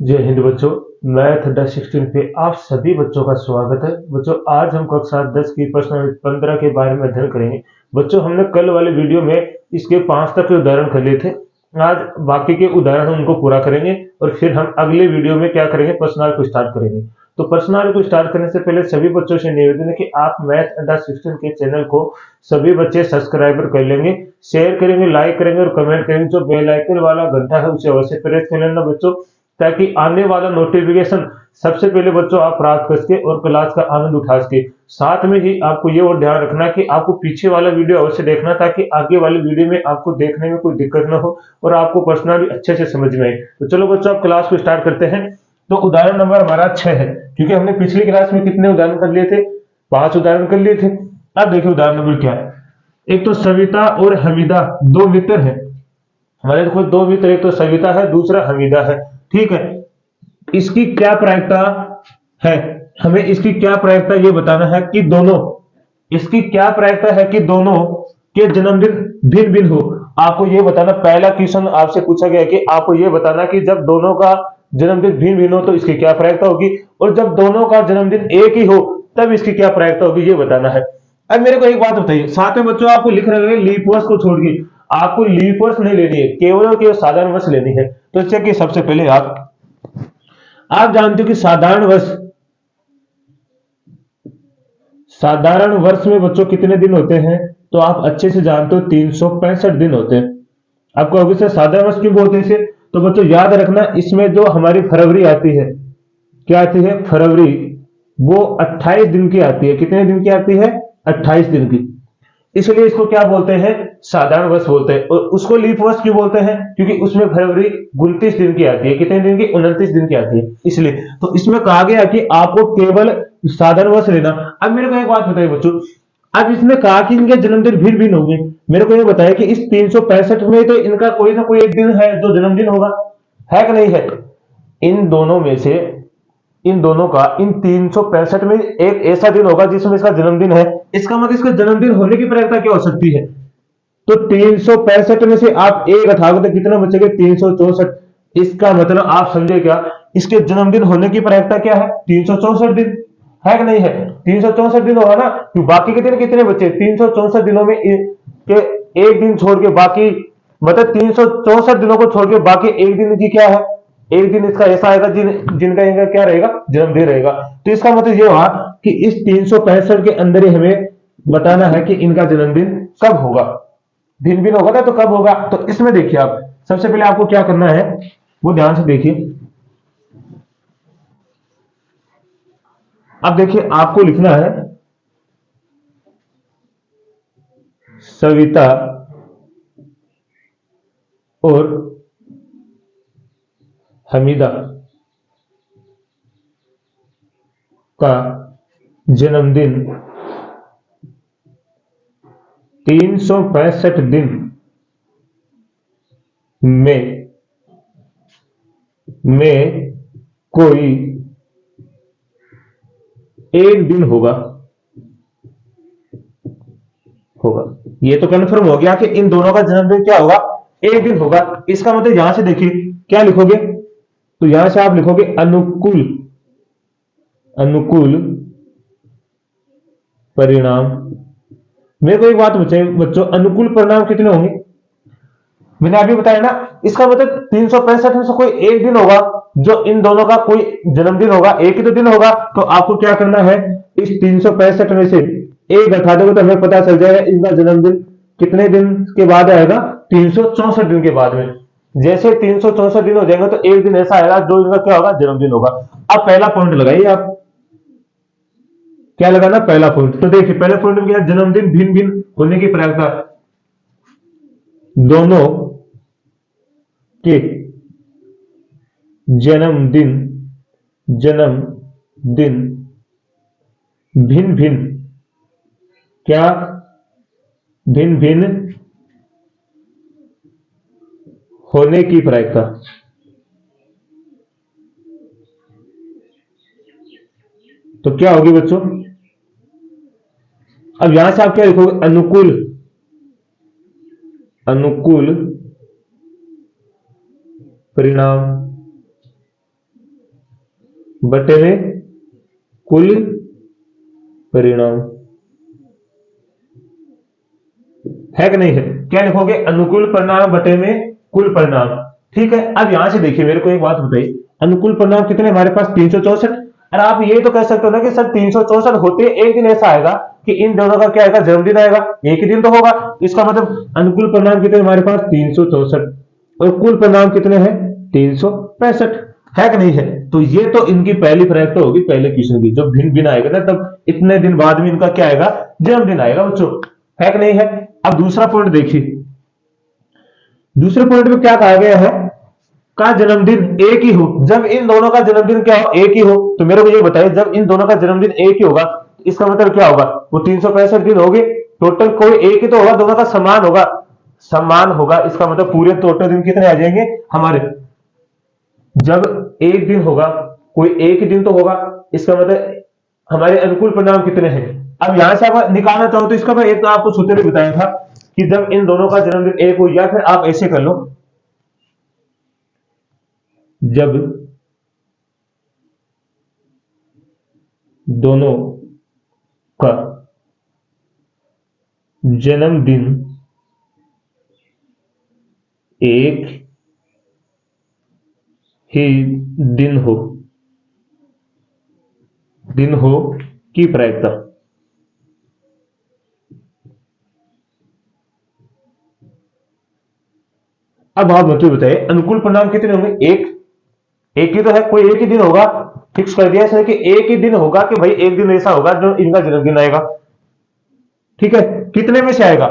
जय हिंद बच्चों। मैथ अड्डा 16 पे आप सभी बच्चों का स्वागत है। बच्चों आज हम कक्षा 10 की प्रश्न 15 के बारे में अध्ययन करेंगे। बच्चों हमने कल वाले वीडियो में इसके 5 तक के उदाहरण कर लिए थे। आज बाकी के उदाहरण हम उनको पूरा करेंगे और फिर हम अगले वीडियो में क्या करेंगे, प्रश्नावली को स्टार्ट करेंगे। तो प्रश्नावली को स्टार्ट करने से पहले सभी बच्चों से निवेदन है कि आप मैथ अड्डा 16 के चैनल को सभी बच्चे सब्सक्राइबर कर लेंगे, शेयर करेंगे, लाइक करेंगे और कमेंट करेंगे। जो बेल आइकन वाला घंटा है उसे अवश्य प्रेस कर लेना बच्चों, ताकि आने वाला नोटिफिकेशन सबसे पहले बच्चों आप प्राप्त कर सके और क्लास का आनंद उठा सके। साथ में ही आपको ये और ध्यान रखना कि आपको पीछे वाला वीडियो अवश्य देखना, ताकि आगे वाली वीडियो में आपको देखने में कोई दिक्कत ना हो और आपको पर्सनली अच्छे से समझ में आए। तो चलो बच्चों आप क्लास को स्टार्ट करते हैं। तो उदाहरण नंबर हमारा 6 है, क्योंकि हमने पिछली क्लास में कितने उदाहरण कर लिए थे, 5 उदाहरण कर लिए थे। अब देखिए उदाहरण नंबर क्या है। एक तो सविता और हमीदा दो मित्र हैं। हमारे देखो दो मित्र, एक तो सविता है दूसरा हमीदा है, ठीक है। इसकी क्या प्रायिकता है, हमें इसकी क्या प्रायिकता ये बताना है कि दोनों, इसकी क्या प्रायिकता है कि दोनों के जन्मदिन भिन्न भिन्न हो। आपको ये बताना, पहला क्वेश्चन आपसे पूछा गया कि आपको ये बताना कि जब दोनों का जन्मदिन भिन्न भिन्न हो तो इसकी क्या प्रायिकता होगी, और जब दोनों का जन्मदिन एक ही हो तब इसकी क्या प्रायिकता होगी, ये बताना है। अब मेरे को एक बात बताइए, साथ में बच्चों आपको लिख रहे हैं लीप वर्ष को छोड़ के, आपको लीप वर्ष नहीं लेनी है, केवल और केवल साधारण वर्ष लेनी है। तो चलिए सबसे पहले आप जानते हो कि साधारण वर्ष में बच्चों कितने दिन होते हैं, तो आप अच्छे से जानते हो 365 दिन होते हैं। आपको अभी से साधारण वर्ष क्यों बोलते हैं इसे, तो बच्चों याद रखना, इसमें जो हमारी फरवरी आती है, क्या आती है फरवरी, वो 28 दिन की आती है। कितने दिन की आती है, 28 दिन की। इसलिए इसको क्या बोलते हैं, साधारण वर्ष बोलते हैं। और उसको लीप वर्ष क्यों बोलते हैं, क्योंकि उसमें फरवरी 29 दिन की आती है। कितने दिन की, 29 दिन की आती है, इसलिए। तो इसमें कहा गया कि आपको केवल साधारण वर्ष लेना। अब मेरे को एक बात बताइए बच्चों, अब इसने कहा कि इनके जन्मदिन भिन्न भिन्न होंगे। मेरे को ये बताया कि इस 365 में तो इनका कोई ना कोई एक दिन है जो जन्मदिन होगा, है कि नहीं है। इन दोनों में से, इन दोनों का, इन 365 में एक ऐसा दिन होगा जिसमें इसका जन्मदिन है। इसका मतलब इसका जन्मदिन होने की प्रायिकता क्या हो सकती है, तो 365 में से आप एक हटाओगे तो कितना बचेगा, 364। इसका मतलब आप समझे क्या, इसके जन्मदिन होने की प्रायिकता क्या है, 364 दिन, है कि नहीं है। 364 दिन होगा ना, तो बाकी के दिन कितने बचे, 364 दिनों में के एक दिन छोड़ के बाकी, मतलब 364 दिनों को छोड़ के बाकी एक दिन की क्या है, एक दिन इसका ऐसा आएगा जिनका इनका क्या रहेगा, जन्मदिन रहेगा। तो इसका मतलब ये हुआ कि इस 365 के अंदर ही हमें बताना है कि इनका जन्मदिन कब होगा, भिन्न भिन्न होगा ना, तो कब होगा। तो इसमें देखिए आप सबसे पहले आपको क्या करना है वो ध्यान से देखिए। अब देखिए आपको लिखना है सविता और हमीदा का जन्मदिन 365 दिन में कोई एक दिन होगा। ये तो कन्फर्म हो गया कि इन दोनों का जन्मदिन क्या होगा, एक दिन होगा। इसका मतलब यहां से देखिए क्या लिखोगे, तो यहां से आप लिखोगे अनुकूल, अनुकूल परिणाम। मेरे को एक बात बताइए बच्चों, अनुकूल परिणाम कितने होंगे, मैंने अभी बताया ना। इसका मतलब 365 में से कोई एक दिन होगा जो इन दोनों का कोई जन्मदिन होगा, एक ही तो दिन होगा। तो आपको क्या करना है, इस 365 में से एक घटा दोगे तो हमें पता चल जाएगा इनका जन्मदिन कितने दिन के बाद आएगा, 364 दिन के बाद में। जैसे 364 दिन हो जाएंगे तो एक दिन ऐसा आएगा जो इनका क्या होगा, जन्मदिन होगा। अब पहला पॉइंट लगाइए आप, क्या लगाना, पहला पॉइंट। तो देखिए पहले पॉइंट में क्या, जन्मदिन भिन्न भिन्न होने की प्रायिकता, दोनों के जन्मदिन, जन्मदिन भिन्न भिन्न, क्या, भिन्न भिन्न होने की प्रायिकता। तो क्या होगी बच्चों, अब यहां से आप क्या लिखोगे, अनुकूल, अनुकूल परिणाम बटे में कुल परिणाम, है कि नहीं है? क्या लिखोगे? अनुकूल परिणाम बटे में कुल परिणाम। ठीक है, अब यहां से देखिए, मेरे को एक बात बताइए, अनुकूल परिणाम कितने हमारे पास? 364। और आप ये तो कह सकते हो ना कि सर 364 होते एक दिन ऐसा आएगा कि इन दोनों का क्या आएगा? जन्मदिन आएगा, एक ही दिन तो होगा। इसका मतलब अनुकूल परिणाम कितने हमारे पास? 364। और कुल परिणाम कितने हैं? 365, है कि नहीं है? तो ये तो इनकी पहली प्रायोरिटी होगी पहले क्वेश्चन की। जब भिन्न भिन्न आएगा ना, तब इतने दिन बाद में इनका क्या आएगा? जन्मदिन आएगा बच्चों, है कि नहीं है? अब दूसरा पॉइंट देखिए, दूसरे पॉइंट में क्या कहा गया है? का जन्मदिन एक ही हो। जब इन दोनों का जन्मदिन क्या हो? एक ही हो। तो मेरे को ये बताइए, जब इन दोनों का जन्मदिन एक ही होगा, इसका मतलब क्या होगा? वो 365 दिन हो गए टोटल, कोई एक ही तो होगा, दोनों का समान होगा, समान होगा। इसका मतलब पूरे टोटल दिन कितने आ जाएंगे हमारे? जब एक दिन होगा, कोई एक ही दिन तो होगा, इसका मतलब हमारे अनुकूल परिणाम कितने हैं? अब यहां से आप निकालना चाहो तो इसका मैं एक तो आपको सूत्र भी बताया था कि जब इन दोनों का जन्मदिन एक हो, या फिर आप ऐसे कर लो, जब दोनों का जन्मदिन एक ही दिन हो, दिन हो की प्रायिकता। अब आप मुझे बताइए, अनुकूल परिणाम कितने होंगे? एक, एक ही तो है, कोई एक ही दिन होगा, फिक्स कर दिया इसने कि एक ही दिन होगा, कि भाई एक दिन ऐसा होगा जो इनका जन्मदिन आएगा। ठीक है, कितने में से आएगा?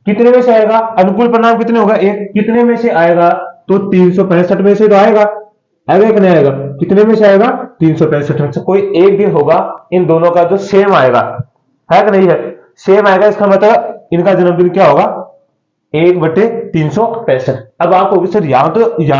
कितने में से आएगा? अनुकूल परिणाम कितने होगा? एक, कितने में से आएगा? तो 365 में से तो आएगा, आएगा कि नहीं आएगा? कितने में से आएगा? 365 में से कोई एक दिन होगा इन दोनों का जो सेम आएगा, है कि नहीं है? सेम आएगा, इसका मतलब इनका जन्मदिन क्या होगा? 1/365। अब आपको सर यहां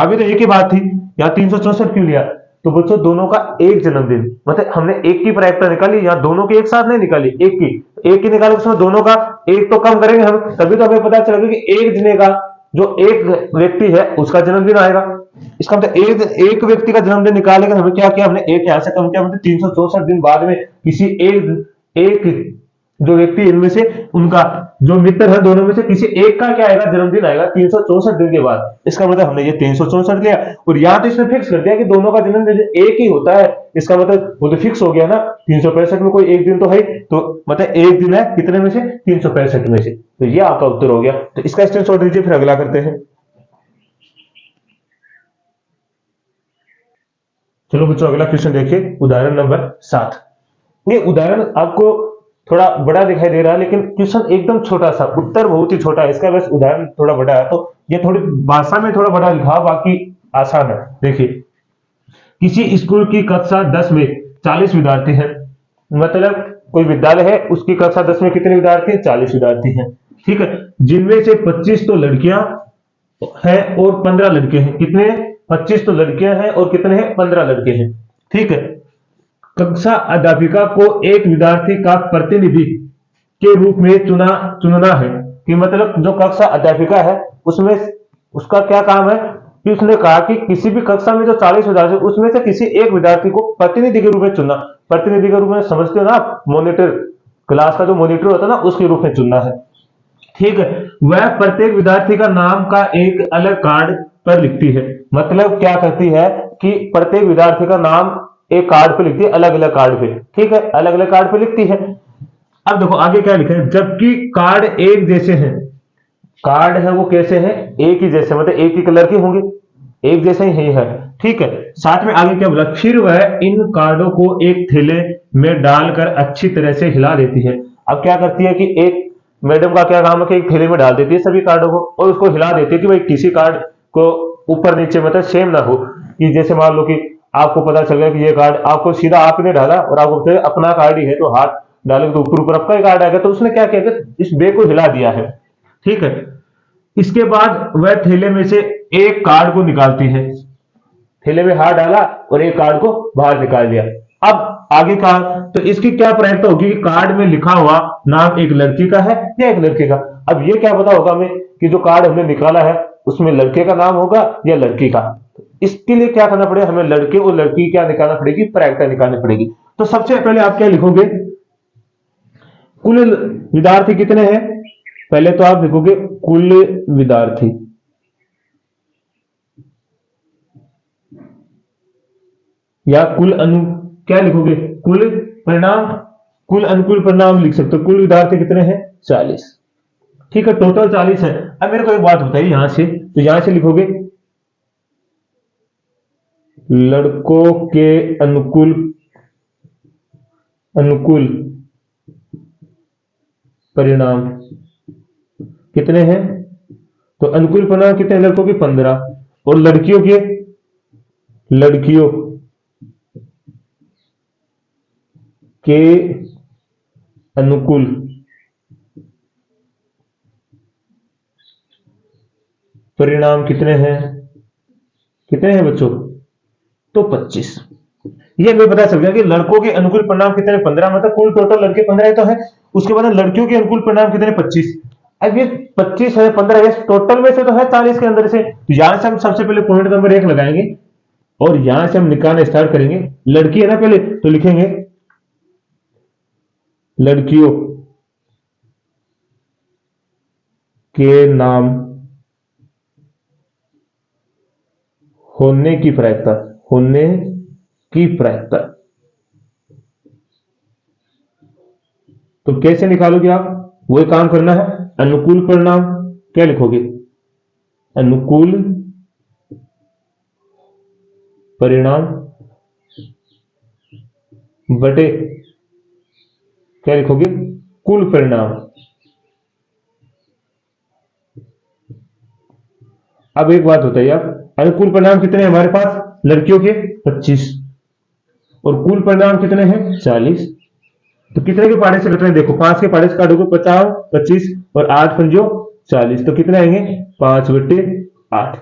भी तो एक ही बात थी, यहाँ 364 क्यों लिया? तो बच्चों दोनों का एक जन्मदिन, मतलब हमने एक की प्रायिकता निकाली, यहाँ दोनों की एक साथ नहीं निकाली, एक की निकाली, उसमें दोनों का एक तो कम करेंगे हम, तभी तो हमें पता चलेगा कि एक जने का जो एक व्यक्ति है उसका जन्मदिन आएगा। इसका मतलब एक व्यक्ति का जन्मदिन निकालेगा, हमें क्या किया? हमने एक यहां से कम किया, मतलब 364 दिन बाद में किसी एक जो व्यक्ति इनमें से, उनका जो मित्र है दोनों में से किसी एक का क्या आएगा? जन्मदिन आएगा 364 दिन के बाद। इसका मतलब हमने ये 364 लिया, और यहां तो इसने फिक्स कर दिया कि दोनों का जन्मदिन एक ही होता है। इसका मतलब वो तो फिक्स हो गया ना, 365 में कोई एक दिन तो है, तो मतलब एक दिन है कितने में से? 365 में से। तो ये आपका उत्तर हो गया। तो इसका स्क्रीनशॉट लीजिए, फिर अगला करते हैं। चलो बच्चों, अगला क्वेश्चन देखिए, उदाहरण नंबर 7। ये उदाहरण आपको थोड़ा बड़ा दिखाई दे रहा है, लेकिन क्वेश्चन एकदम छोटा सा, उत्तर बहुत ही छोटा है इसका, बस उदाहरण थोड़ा बड़ा है, तो ये थोड़ी भाषा में थोड़ा बड़ा लिखा, बाकी आसान है। देखिए, किसी स्कूल की कक्षा 10 में 40 विद्यार्थी हैं, मतलब कोई विद्यालय है, उसकी कक्षा 10 में कितने विद्यार्थी हैं? 40 विद्यार्थी हैं। ठीक है, जिनमें से 25 तो लड़कियां हैं और 15 लड़के हैं। कितने? 25 तो लड़कियां हैं और कितने हैं? 15 लड़के हैं। ठीक है, कक्षा अध्यापिका को एक विद्यार्थी का प्रतिनिधि के रूप में चुनना है, कि मतलब जो कक्षा अध्यापिका है उसमें उसका क्या काम है कि उसने कहा कि किसी भी कक्षा में जो 40 विद्यार्थी, उसमें से किसी एक विद्यार्थी को प्रतिनिधि के रूप में चुनना। प्रतिनिधि के रूप में समझते हो ना आप? मॉनिटर, क्लास का जो मॉनिटर होता है ना, उसके रूप में चुनना है। ठीक है, वह प्रत्येक विद्यार्थी का नाम का एक अलग कार्ड पर लिखती है। मतलब क्या करती है कि प्रत्येक विद्यार्थी का नाम एक कार्ड पे लिखती है, अलग अलग कार्ड पे। ठीक है, अलग अलग कार्ड पे लिखती है। अब देखो आगे क्या लिखा है, जबकि कार्ड एक जैसे हैं। कार्ड है वो कैसे हैं? एक ही जैसे, मतलब एक ही कलर के होंगे, एक जैसे ही है। ठीक है, साथ में आगे क्या बोला, फिर वह इन कार्डों को एक थैले में डालकर अच्छी तरह से हिला देती है। अब क्या करती है कि एक मैडम का क्या काम है कि एक थैले में डाल देती है सभी कार्डों को, और उसको हिला देती है कि भाई किसी कार्ड को ऊपर नीचे मतलब सेम ना हो। कि जैसे मान लो कि आपको पता चल गया कि ये कार्ड आपको सीधा आपने डाला, और आपको अपना कार्ड ही है, तो हाथ डालेंगे तो ऊपर ऊपर आपका ही कार्ड आएगा, तो उसने क्या किया, इस बैग को हिला दिया है। ठीक है, इसके बाद वह थैले में से एक कार्ड को निकालती है, थैले में हाथ डाला और एक कार्ड को बाहर निकाल दिया। अब आगे का, तो इसकी क्या प्रायिकता होगी कि कार्ड में लिखा हुआ नाम एक लड़की का है या एक लड़के का। अब ये क्या पता होगा हमें कि जो कार्ड हमने निकाला है उसमें लड़के का नाम होगा या लड़की का। इसके लिए क्या करना पड़ेगा, हमें लड़के और लड़की क्या निकालना पड़ेगी, प्रायिकता निकालनी पड़ेगी। तो सबसे पहले आप क्या लिखोगे, कुल विद्यार्थी कितने हैं, पहले तो आप लिखोगे कुल विद्यार्थी, या कुल क्या लिखोगे, कुल परिणाम, कुल अनुकूल परिणाम लिख सकते हो। कुल विद्यार्थी कितने हैं, 40। ठीक है, टोटल 40 है। अब मेरे को एक बात बताइए यहां से, तो यहां से लिखोगे लड़कों के अनुकूल अनुकूल परिणाम कितने हैं, तो अनुकूल परिणाम कितने हैं, लड़कों के 15, और लड़कियों के अनुकूल परिणाम कितने हैं बच्चों, तो 25। ये हमें पता चल गया कि लड़कों के अनुकूल परिणाम कितने, 15, मतलब कुल टोटल लड़के 15 तो है, उसके बाद लड़कियों के अनुकूल परिणाम कितने, 25। अब ये 25 है, 15 टोटल में से तो है 40 के अंदर से, तो यहां से हम सबसे पहले पॉइंट नंबर 1 लगाएंगे और यहां से हम निकालना स्टार्ट करेंगे। लड़की है ना पहले, तो लिखेंगे लड़कियों के नाम होने की प्रायिकता, तो कैसे निकालोगे आप, वही काम करना है। अनुकूल परिणाम क्या लिखोगे, अनुकूल परिणाम बटे क्या लिखोगे, कुल परिणाम। अब एक बात बताइए आप, अनुकूल परिणाम कितने हैं हमारे पास, लड़कियों के 25 और कुल परिणाम कितने हैं, 40। तो कितने के पाड़े से कट रहे हैं, देखो 5 के पाड़े से काटोगे 50, 25 और 8 पंजो 40, तो कितने आएंगे, 5/8।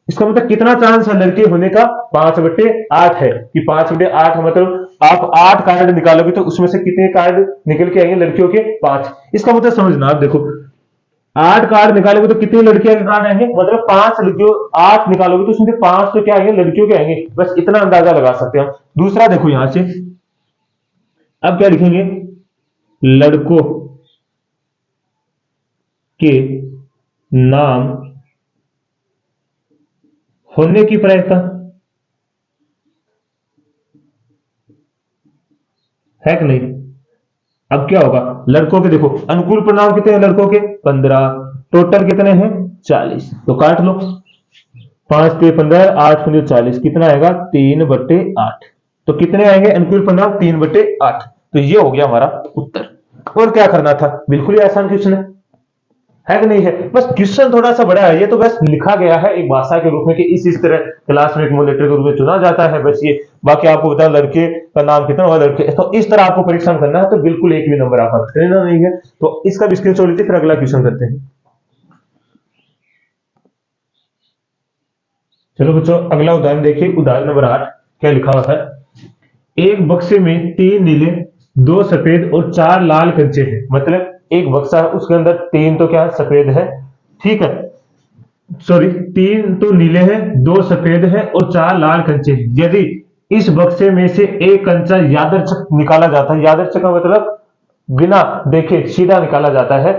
इसका मतलब कितना चांस है लड़के होने का, 5/8 है, कि 5/8 मतलब आप 8 कार्ड निकालोगे तो उसमें से कितने कार्ड निकल के आएंगे, लड़कियों के 5। इसका मतलब समझना आप, देखो 8 कार्ड निकालोगे तो कितनी लड़कियां के कार्ड आएंगे, मतलब 5 लड़कियों, 8 निकालोगे तो उसमें 5 तो क्या आएंगे, लड़कियों के आएंगे। बस इतना अंदाजा लगा सकते हैं। दूसरा देखो यहां से, अब क्या लिखेंगे, लड़कों के नाम होने की प्रायिकता है कि नहीं। अब क्या होगा, लड़कों के देखो अनुकूल परिणाम कितने हैं, लड़कों के 15, टोटल कितने हैं 40, तो काट लो, 5 के 15, 8 पंजे 40, कितना आएगा 3/8। तो कितने आएंगे अनुकूल परिणाम, 3/8। तो ये हो गया हमारा उत्तर। और क्या करना था, बिल्कुल ही आसान क्वेश्चन है कि नहीं है। बस क्वेश्चन थोड़ा सा बड़ा है, ये तो बस लिखा गया है एक भाषा के रूप में कि इस तरह क्लास में एक मॉनिटर के रूप में चुना जाता है, बस ये। बाकी आपको बता लड़के का नाम कितना होगा, लड़के, तो इस तरह आपको परीक्षा करना है, तो बिल्कुल एक भी नंबर आपका कटना नहीं है। तो इसका भी स्क्रीनशॉट लेते फिर अगला क्वेश्चन करते हैं। चलो बच्चों अगला उदाहरण देखिए, उदाहरण नंबर 8 क्या लिखा हुआ है, एक बक्से में 3 नीले, 2 सफेद और 4 लाल कंचे हैं। मतलब एक बक्सा है, उसके अंदर 3 तो क्या सफेद है, ठीक है, सॉरी 3 तो नीले हैं, 2 सफेद है और 4 लाल कंचे। यदि इस बक्से में से एक कंचा यादृच्छिक निकाला जाता है, यादृच्छिक का मतलब बिना देखे सीधा निकाला जाता है,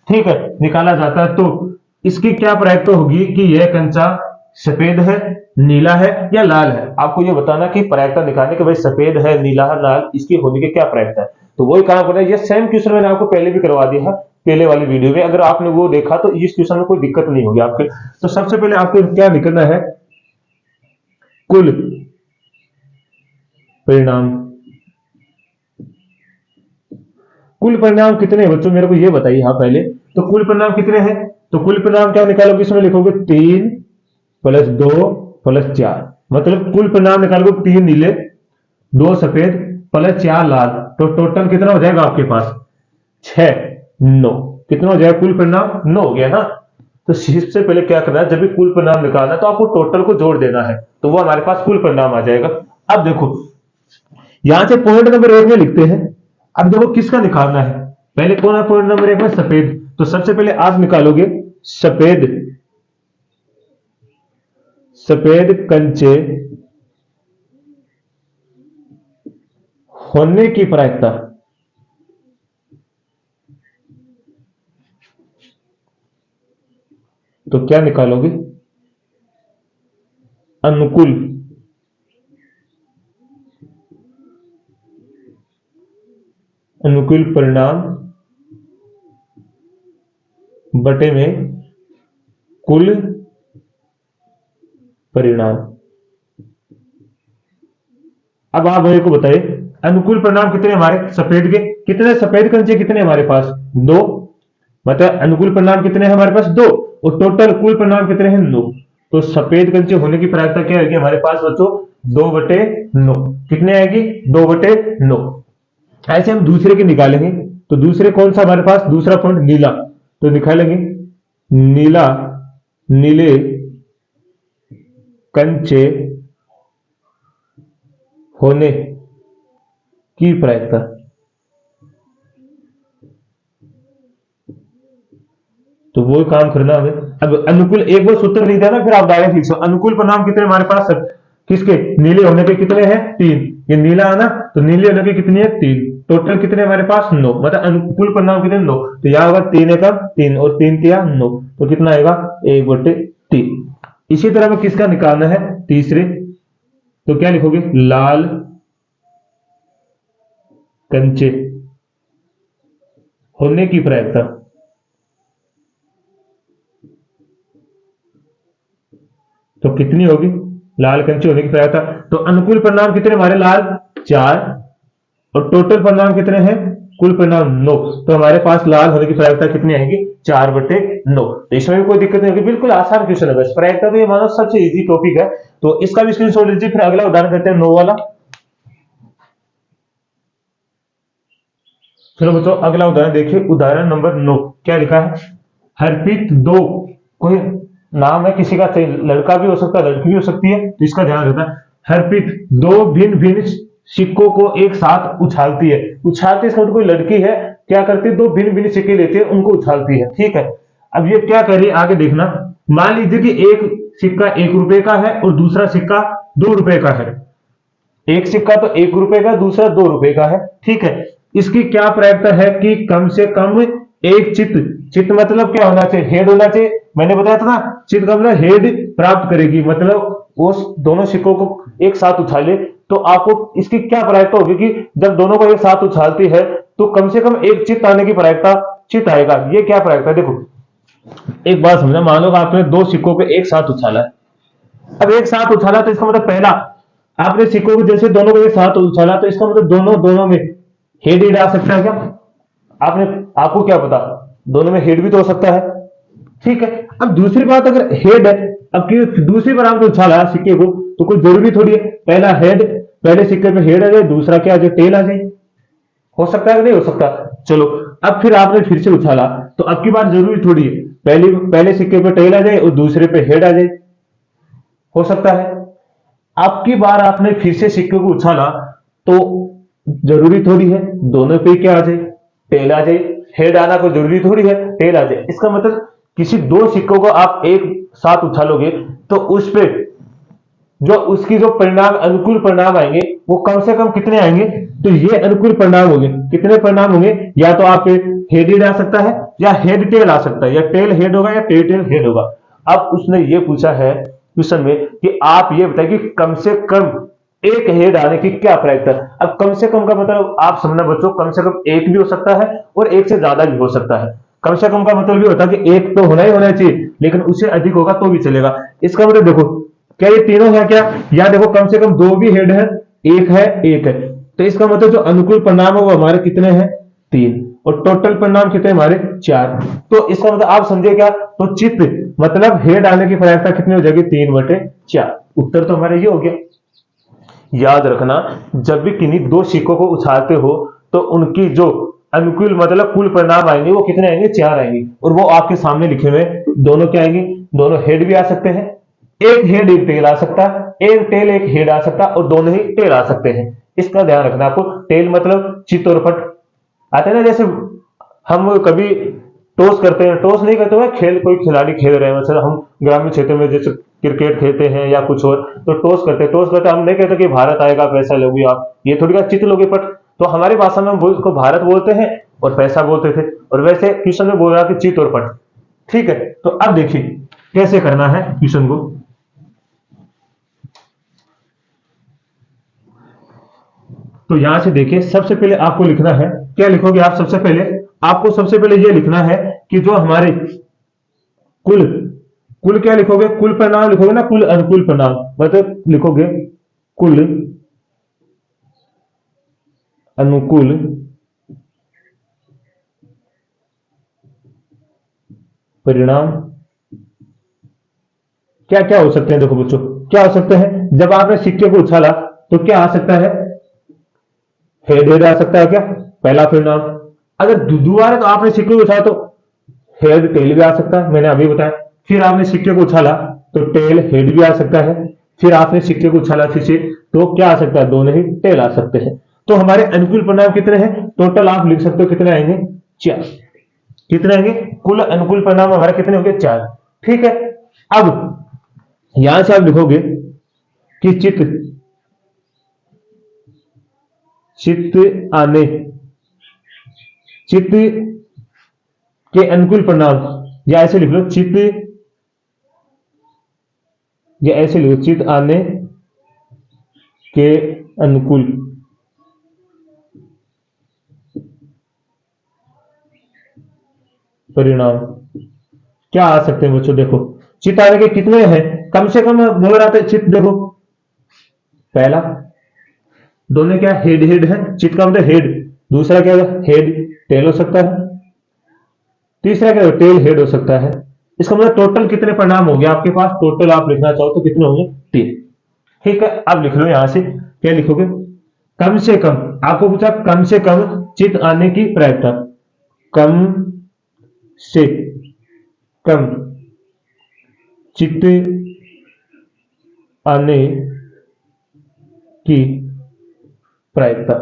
ठीक है, निकाला जाता है, तो इसकी क्या प्रायिकता होगी कि यह कंचा सफेद है, नीला है या लाल है। आपको यह बताना कि प्रायिकता निकालने के भाई सफेद है, नीला है, लाल, इसकी होने की क्या प्रायिकता है। तो वही काम करना है, ये सेम क्वेश्चन मैंने आपको पहले भी करवा दिया है, पहले वाली वीडियो में, अगर आपने वो देखा तो इस क्वेश्चन में कोई दिक्कत नहीं होगी आपके। तो सबसे पहले आपको क्या निकलना है, कुल परिणाम। कुल परिणाम कितने हैं बच्चों, मेरे को ये बताइए। हाँ पहले तो कुल परिणाम कितने हैं, तो कुल परिणाम क्या निकालोगे, इसमें लिखोगे 3 + 2 + 4, मतलब कुल परिणाम निकालोगे 3 नीले, 2 सफेद + 4 लाल, तो टोटल कितना हो जाएगा आपके पास 6, 9, कितना हो जाएगा कुल परिणाम 9 हो गया ना। तो सबसे पहले क्या करना है, जब भी कुल परिणाम निकालना है तो आपको टोटल को जोड़ देना है, तो वो हमारे पास कुल परिणाम आ जाएगा। अब देखो यहां से पॉइंट नंबर 1 में लिखते हैं। अब देखो किसका निकालना है, पहले कौन है पॉइंट नंबर 1 में, सफेद, तो सबसे पहले आप निकालोगे सफेद, सफेद कंचे होने की प्रायिकता। तो क्या निकालोगे? अनुकूल अनुकूल परिणाम बटे में कुल परिणाम। अब आप मेरे को बताइए, अनुकूल परिणाम कितने हमारे सफेद के? कितने सफेद कंचे कितने हमारे पास? दो। मतलब अनुकूल परिणाम कितने हैं हमारे पास? दो। और टोटल कुल परिणाम कितने हैं? नौ। तो सफेद कंचे होने की प्रायिकता क्या आएगी हमारे पास बच्चों? 2/9। कितने आएगी? 2/9। ऐसे हम दूसरे के निकालेंगे। तो दूसरे कौन सा हमारे पास? दूसरा पॉइंट नीला। तो निकालेंगे नीला, नीले कंचे होने की प्रायिकता। तो वो काम करना हमें। अब अनुकूल एक बार सूत्र लिख दिया ना, फिर आप डायरेक्ट लिख सकते। अनुकूल परिणाम कितने हमारे पास? किसके? नीले होने के कितने हैं? 3। ये नीला है ना, तो नीले होने के कितनी है? 3। टोटल कितने हमारे पास? 9। मतलब अनुकूल परिणाम कितने? 9। तो यहां होगा 3 एकम 3 और 3 तिया 9। तो कितना आएगा? 1/3। इसी तरह में किसका निकालना है? तीसरे। तो क्या लिखोगे? लाल कंचे होने की प्रायिकता। तो कितनी होगी लाल कंचे होने की प्रायिकता? तो अनुकूल परिणाम कितने हमारे? लाल 4। और टोटल परिणाम कितने हैं? कुल परिणाम 9। तो हमारे पास लाल होने की प्रायिकता कितनी आएगी? 4/9। तो इसमें भी कोई दिक्कत नहीं होगी, बिल्कुल आसान क्वेश्चन है। बस प्रायिकता तो ये मानो सबसे इजी टॉपिक है। तो इसका भी स्क्रीनशॉट लीजिए। फिर अगला उदाहरण करते हैं 9 वाला। चलो बच्चों अगला उदाहरण देखिए। उदाहरण नंबर 9 क्या लिखा है? हरप्रीत दो, कोई नाम है किसी का, लड़का भी हो सकता है लड़की भी हो सकती है, तो इसका ध्यान रखना। हरप्रीत दो भिन्न भिन्न सिक्कों को एक साथ उछालती है। उछालती इसका मतलब कोई लड़की है, क्या करती है? दो भिन्न भिन्न सिक्के लेती है, उनको उछालती है। ठीक है। अब ये क्या कर रही है आगे देखना। मान लीजिए कि एक सिक्का 1 रुपए का है और दूसरा सिक्का 2 रुपए का है। एक सिक्का तो 1 रुपए का, दूसरा 2 रुपए का है। ठीक है। इसकी क्या प्रायिकता है कि कम से कम एक चित्त, चित्त मतलब क्या होना चाहिए? हेड होना चाहिए। मैंने बताया था ना, चित्त का मतलब हेड प्राप्त करेगी। मतलब वो दोनों सिक्कों को एक साथ उछाले तो आपको इसकी क्या प्रायिकता होगी कि जब दोनों को एक साथ उछालती है तो कम से कम एक चित्त आने की प्रायिकता, चित्त आएगा। ये क्या प्रायिकता? देखो एक बात समझना, मान लो आपने दो सिक्कों को एक साथ उछाला है। अब एक साथ उछाला तो इसका मतलब पहला, आपने सिक्कों को जैसे दोनों को एक साथ उछाला तो इसका मतलब दोनों दोनों में हेड ही आ सकता है क्या? आपने, आपको क्या पता, दोनों में हेड भी तो हो सकता है। ठीक है। अब दूसरी बात, अगर हेड है, अब की दूसरी बार आपने उछाला सिक्के को तो कोई जरूरी थोड़ी है पहला हेड, पहले सिक्के पे हेड आ जाए, दूसरा क्या आ जाए? टेल आ जाए। हो सकता है कि नहीं हो सकता? चलो अब फिर आपने फिर से उछाला तो अब की बात जरूरी थोड़ी है पहले सिक्के पे टेल आ जाए और दूसरे पे हेड आ जाए। हो सकता है। अब की बार आपने फिर से सिक्के को उछाला तो जरूरी थोड़ी है दोनों पे क्या आ जाए? टेल आ जाए। हेड आना कोई जरूरी थोड़ी है टेल आ जाए। इसका मतलब किसी दो सिक्कों को आप एक साथ उछालोगे तो उस पे जो उसकी जो परिणाम, अनुकूल परिणाम आएंगे वो कम से कम कितने आएंगे? तो ये अनुकूल परिणाम होंगे। कितने परिणाम होंगे? या तो आप हेड आ सकता है या हेड टेल आ सकता है, या टेल हेड होगा या टेल टेल हेड होगा। अब उसने ये पूछा है क्वेश्चन में कि आप ये बताइए कि कम से कम एक हेड आने की क्या प्रायिकता। अब कम से कम का मतलब आप समझना बच्चों, कम से कम एक भी हो सकता है और एक से ज्यादा भी हो सकता है। कम से कम का मतलब ये होता है कि एक तो होना ही होना चाहिए, लेकिन उससे अधिक होगा तो भी चलेगा। इसका मतलब देखो, क्या ये तीनों है क्या? या देखो कम से कम दो भी हेड है, एक है, एक है। तो इसका मतलब जो अनुकूल परिणाम है वो हमारे कितने हैं? 3। और टोटल परिणाम कितने हमारे? 4। तो इसका मतलब आप समझे क्या? तो चित्त मतलब हेड आने की प्रायिकता कितनी हो जाएगी? 3/4। उत्तर तो हमारा ये हो गया। याद रखना, जब भी किन्हीं दो सिक्कों को उछालते हो तो उनकी जो अनुकूल मतलब कुल परिणाम आएंगे वो कितने आएंगे? 4 आएंगे। और वो आपके सामने लिखे हुए दोनों क्या आएंगे? दोनों हेड भी आ सकते हैं, एक हेड एक टेल आ सकता है, एक टेल एक हेड आ सकता है, और दोनों ही टेल आ सकते हैं। इसका ध्यान रखना आपको। टेल मतलब चित और पट आते हैं ना, जैसे हम कभी टॉस करते हैं, टॉस नहीं करते हुए खेल, कोई खिलाड़ी खेल रहे हैं, मतलब हम ग्रामीण क्षेत्र में जैसे क्रिकेट खेलते हैं या कुछ और, तो टॉस करते हम नहीं कहते कि भारत आएगा पैसा लोगे आप, ये थोड़ी का चित लोगे पट। तो हमारी भाषा में हम उसको भारत बोलते हैं और पैसा बोलते थे, और वैसे क्वेश्चन में बोल रहा कि चित और पट। ठीक है, तो अब देखिए कैसे करना है क्वेश्चन को। तो यहां से देखिए सबसे पहले आपको लिखना है, क्या लिखोगे आप? सबसे पहले आपको सबसे पहले यह लिखना है कि जो हमारे कुल कुल क्या लिखोगे? कुल परिणाम लिखोगे ना, कुल अनुकूल परिणाम, मतलब लिखोगे कुल अनुकूल परिणाम क्या क्या हो सकते हैं? देखो बच्चों, क्या हो सकते हैं? जब आपने सिक्के को उछाला तो क्या आ सकता है? हेड हेड आ सकता है क्या, पहला परिणाम। अगर दोबारा तो आपने सिक्के को उछाला तो हेड टेल भी आ सकता है, मैंने अभी बताया। फिर आपने सिक्के को उछाला तो टेल हेड भी आ सकता है। फिर आपने सिक्के को उछाला फिर से, तो क्या आ सकता है? दोनों ही टेल आ सकते हैं। तो हमारे अनुकूल परिणाम कितने हैं? टोटल आप लिख सकते हो कितने आएंगे? 4। कितने आएंगे? कुल अनुकूल परिणाम हमारे कितने होंगे? 4। ठीक है, अब यहां से आप लिखोगे कि चित चित आने चित के अनुकूल परिणाम, या ऐसे लिख लो चित, या ऐसे लिखो चित आने के अनुकूल परिणाम क्या आ सकते हैं बच्चों? देखो चित आने के कितने हैं? कम से कम बोल रहा था चित, देखो पहला, दोनों क्या हेड हेड है, चित का मतलब हेड। दूसरा क्या है? हेड टेल हो सकता है। तीसरा क्या है? टेल हेड हो सकता है। इसका मतलब टोटल कितने परिणाम हो गए आपके पास? टोटल आप लिखना चाहो तो कितने होंगे? 3। ठीक है, अब लिख लो यहां से, क्या लिखोगे? कम से कम, आपको पूछा कम से कम चित आने की प्रायिकता, कम से कम चित आने की प्रायिकता।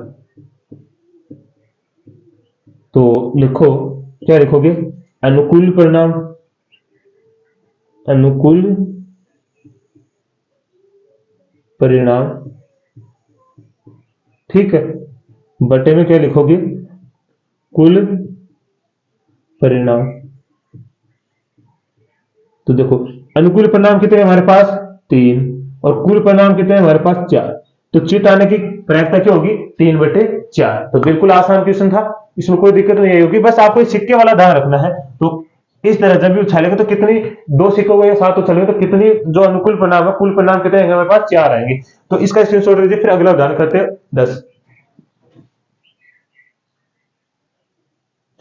तो लिखो, क्या लिखोगे? अनुकूल परिणाम, अनुकूल परिणाम, ठीक है, बटे में क्या लिखोगे? कुल परिणाम। तो देखो अनुकूल परिणाम कितने हमारे पास? 3, और कुल परिणाम कितने हमारे पास? 4। तो चित आने की प्रायिकता क्या होगी? 3/4। तो बिल्कुल आसान क्वेश्चन था, इसमें कोई दिक्कत नहीं होगी। बस आपको सिक्के वाला ध्यान रखना है। तो इस तरह जब भी उछालेगा तो कितनी, 2 सिक्कों के साथ उछालेगा तो कितनी जो अनुकूल परिणाम है, कुल परिणाम कितने आएंगे हमारे पास? 4 आएंगे। तो इसका स्क्रीनशॉट लीजिए, फिर अगला उदाहरण करते हैं 10।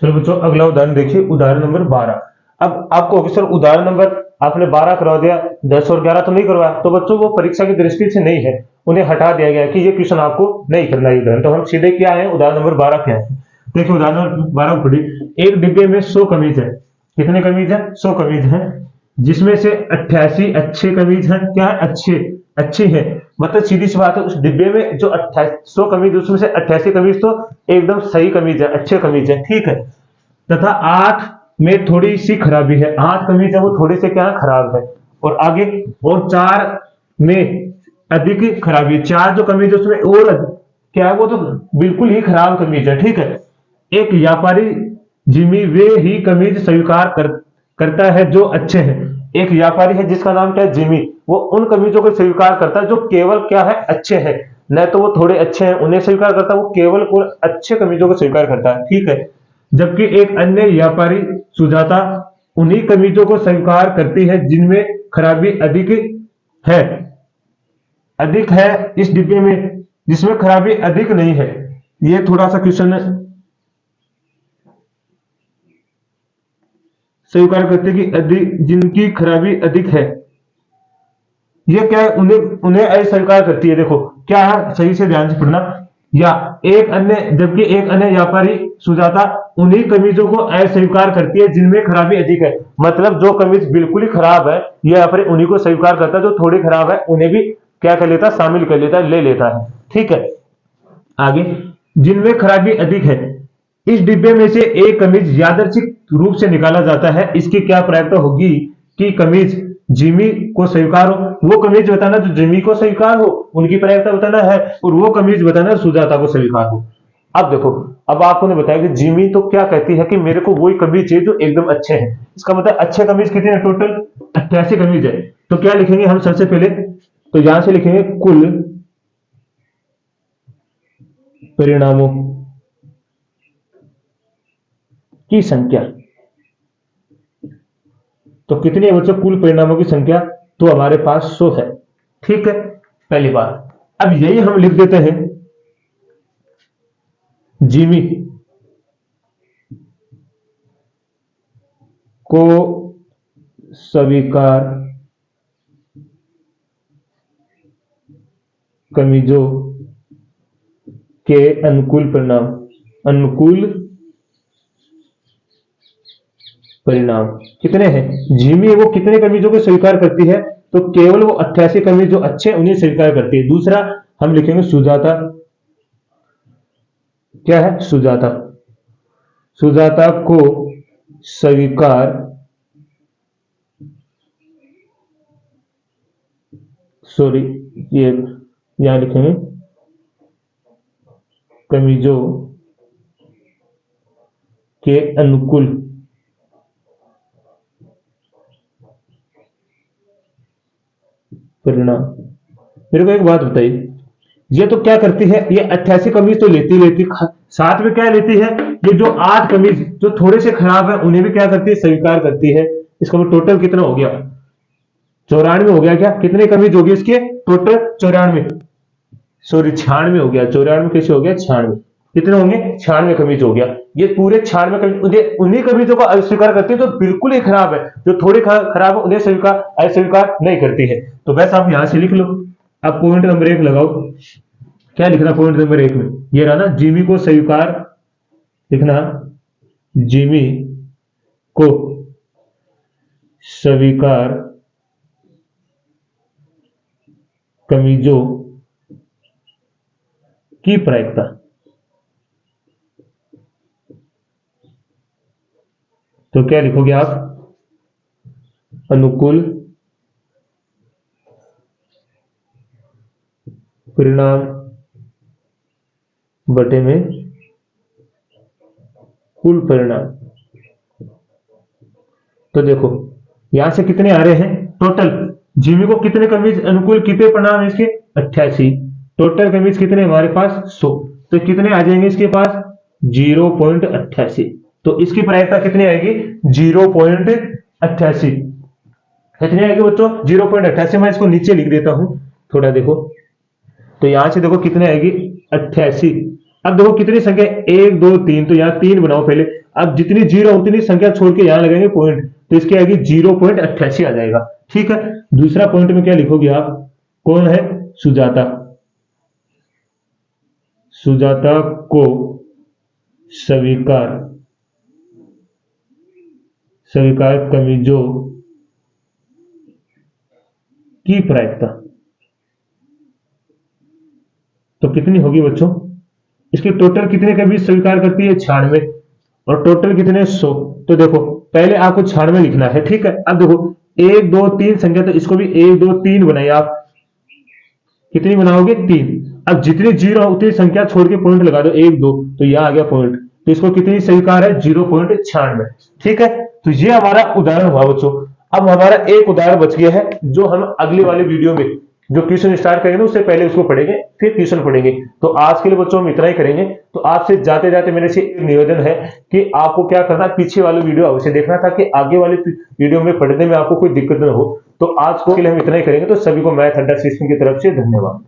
चलो बच्चों अगला उदाहरण देखिए, उदाहरण नंबर 12। अब आपको सर उदाहरण नंबर आपने 12 करवा दिया, 10 और 11 तो नहीं करवाया, तो बच्चों वो परीक्षा की दृष्टि से नहीं है, उन्हें हटा दिया गया कि ये क्वेश्चन आपको नहीं करना है उदाहरण। तो हम सीधे क्या है, उदाहरण नंबर 12 क्या है? देखिए उदाहरण नंबर 12 पढ़िए। एक डिब्बे में 100 कमीज है। कितने कमीज है? 100 कमीज है, जिसमें से 88 अच्छे कमीज हैं। क्या है? अच्छी है। मतलब सीधी सी बात है, उस डिब्बे में जो 100 कमीज, उसमें से 88 कमीज तो एकदम सही कमीज है, अच्छे कमीज है, ठीक है। तथा 8 में थोड़ी सी खराबी है। 8 कमीज है वो थोड़ी से क्या खराब है। और आगे, और 4 में अधिक खराबी है। 4 जो कमीज है उसमें और क्या है, वो तो बिल्कुल ही खराब कमीज है, ठीक है। एक व्यापारी जिमी वे ही कमीज स्वीकार करता है जो अच्छे हैं। एक व्यापारी है जिसका नाम क्या है? जिमी। वो उन कमीजों को स्वीकार करता है जो केवल क्या है? अच्छे हैं। न तो वो थोड़े अच्छे हैं उन्हें स्वीकार करता है, वो केवल अच्छे कमीजों को स्वीकार करता है, ठीक है। जबकि एक अन्य व्यापारी सुजाता उन्हीं कमीजों को स्वीकार करती है जिनमें खराबी है अधिक है इस डिब्बे में जिसमें खराबी अधिक नहीं है। ये थोड़ा सा क्वेश्चन स्वीकार करते कि अधिक, जिनकी खराबी अधिक है, ये क्या है? उन्हें उन्हें अस्वीकार करती है। देखो क्या है, सही से ध्यान से पढ़ना। या एक अन्य, जबकि एक अन्य व्यापारी सुजाता उन्हीं कमीजों को अस्वीकार करती है जिनमें खराबी अधिक है। मतलब जो कमीज बिल्कुल ही खराब है, ये व्यापारी उन्हीं को स्वीकार करता है, जो थोड़ी खराब है उन्हें भी क्या कर लेता है? शामिल कर लेता है, ले लेता है, ठीक है। आगे, जिनमें खराबी अधिक है, इस डिब्बे में से एक कमीज यादृच्छिक रूप से निकाला जाता है। इसकी क्या प्रायिकता होगी कि कमीज जिमी को स्वीकार हो, वो कमीज बताना जो जिमी को स्वीकार हो, उनकी प्रायिकता बताना है, और वो कमीज बताना सुजाता को स्वीकार हो। अब देखो, अब आपको ने बताया कि जिमी तो क्या कहती है कि मेरे को वही कमीज चाहिए जो एकदम अच्छे हैं। इसका मतलब अच्छे कमीज कितने हैं? टोटल 88 कमीज है। तो क्या लिखेंगे हम सबसे पहले? तो यहां से लिखेंगे कुल परिणामों की संख्या। तो कितनी है बच्चों कुल परिणामों की संख्या? तो हमारे पास 100 है। ठीक है, पहली बात। अब यही हम लिख देते हैं जिमी को स्वीकार कमीजों के अनुकूल परिणाम कितने हैं? जिमी वो कितने कमीजों को स्वीकार करती है? तो केवल वो 88 कमीज जो अच्छे उन्हें स्वीकार करती है। दूसरा हम लिखेंगे सुजाता। क्या है? सुजाता को स्वीकार सॉरी ये यहां लिखेंगे कमीजों के अनुकूल परिणाम। मेरे को एक बात बताइए, ये तो क्या करती है? ये 88 कमीज तो लेती साथ में क्या लेती है? ये जो 8 कमीज जो थोड़े से खराब है उन्हें भी क्या करती है? स्वीकार करती है। इसका टोटल कितना हो गया? 94 हो गया। क्या कितने कमीज हो गए इसके? टोटल 94, सॉरी 96 हो गया। 94 कैसे हो गया? 96। कितने होंगे? 96 कमीज हो गया। ये पूरे 96 कमीज उन्हीं कमीजों को अस्वीकार करती है जो बिल्कुल ही खराब है। जो थोड़ी खराब है उन्हें अस्वीकार नहीं करती है। तो बस आप यहां से लिख लो। अब पॉइंट नंबर 1 लगाओ। क्या लिखना पॉइंट नंबर 1 में? ये रहा ना, जिमी को स्वीकार लिखना। जिमी को स्वीकार कमीजों की प्रायिकता। तो क्या लिखोगे आप? अनुकूल परिणाम बटे में कुल परिणाम। तो देखो यहां से कितने आ रहे हैं टोटल? जिमी को कितने कमीज अनुकूल, कितने परिणाम इसके? 88। टोटल कमीज कितने हमारे पास? 100। तो कितने आ जाएंगे इसके पास? 0.88। तो इसकी प्रायिकता कितनी आएगी? 0.88। कितनी आएगी बच्चों? 0.88। मैं इसको नीचे लिख देता हूं थोड़ा, देखो। तो यहां से देखो कितने आएगी? 88। अब देखो कितनी संख्या? 1 2 3। तो यहां 3 बनाओ पहले। अब जितनी जीरो उतनी संख्या छोड़ के यहां लगाएंगे पॉइंट, तो इसकी आएगी 0.88 आ जाएगा। ठीक है, दूसरा पॉइंट में क्या लिखोगे आप? कौन है? सुजाता। सुजाता को स्वीकार कमीजों की प्रायिकता। तो कितनी होगी बच्चों? इसके टोटल कितने कमीज स्वीकार करती है? 96। और टोटल कितने? 100। तो देखो पहले आपको 96 लिखना है। ठीक है, अब देखो 1 2 3 संख्या, तो इसको भी 1 2 3 बनाइए आप। कितनी बनाओगे? 3। अब जितनी जीरो उतनी संख्या छोड़ के पॉइंट लगा दो, 1 2। तो यह आ गया पॉइंट। तो इसको कितनी स्वीकार है? 0.96। ठीक है, तो ये हमारा उदाहरण हुआ बच्चों। अब हमारा एक उदाहरण बच गया है जो हम अगले वाले वीडियो में जो ट्यूशन स्टार्ट करेंगे उससे पहले उसको पढ़ेंगे, फिर ट्यूशन पढ़ेंगे। तो आज के लिए बच्चों हम इतना ही करेंगे। तो आपसे जाते जाते मेरे से एक निवेदन है कि आपको क्या करना, पीछे वाले वीडियो अवश्य देखना ताकि आगे वाले वीडियो में पढ़ने में आपको कोई दिक्कत न हो। तो आज को के लिए हम इतना ही करेंगे। तो सभी को मैथ अड्डा सिस्टम की तरफ से धन्यवाद।